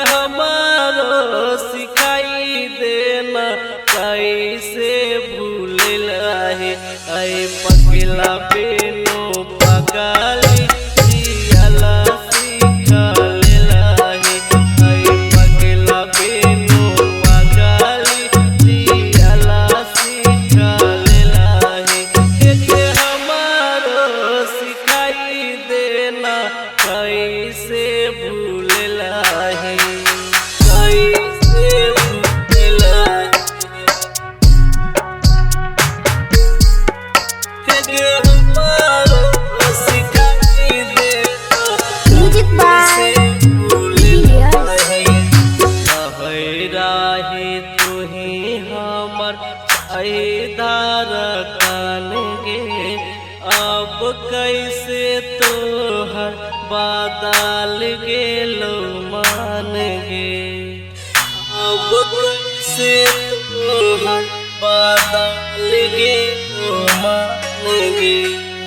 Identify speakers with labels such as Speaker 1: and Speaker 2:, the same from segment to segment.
Speaker 1: हमारो सिखाई देना कैसे भूलेला है। ऐ पगला बेनो पगली जियाला सिखा लेला है। ऐ पगला बेनो पगली जियाला सिखा लेला है। हमारो सिखाई देना कैसे भूलेला है। अब कैसे तोहर बादल गेलो मान गे। अब कैसे तोहर बादल गेलो मान गे।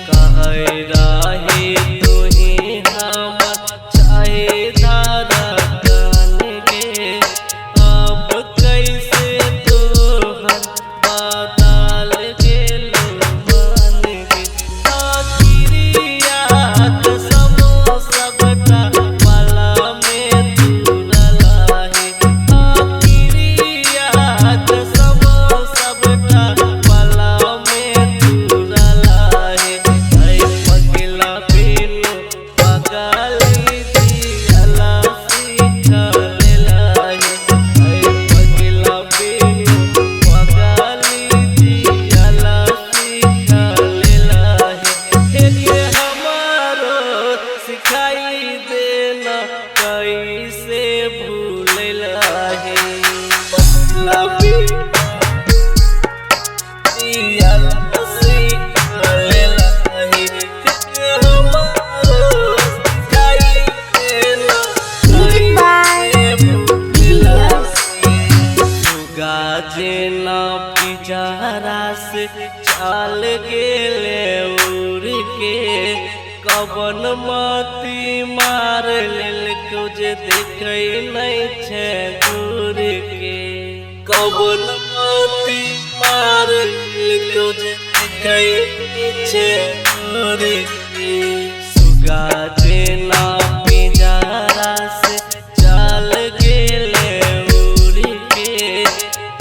Speaker 1: कहे राहे तुही हमर चाहे धारा कान गे। अब कैसे तोहर बादल गेलो मान गे। पिंजरा से चाल गेले उड़ के कवन मती मार लेल तुझे देखे नहीं छे दूर के। कवन मती मार लेल तुझे देखे नहीं छे दूर के। सुगा जेना पिंजरा से चाल गेले उड़ के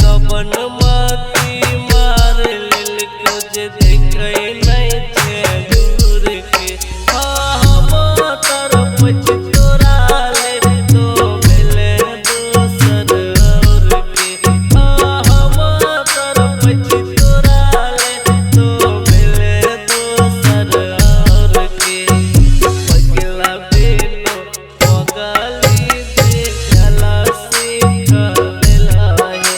Speaker 1: कवन मती मार लेल तुझे देखे नहीं छे दूर के। हम तरफ तोरा ले तो मिले दोसर और के। हम तरफ तोरा ले तो मिले दोसर और के। पगला बेनो पगली देखला सिखा लेला है।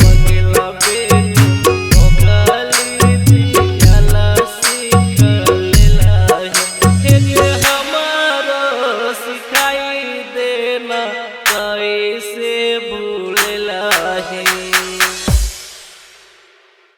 Speaker 1: पगला बेनो पगली देखला सिखा लेला है। हमारो सिखाई देना कैसे भूलेला है।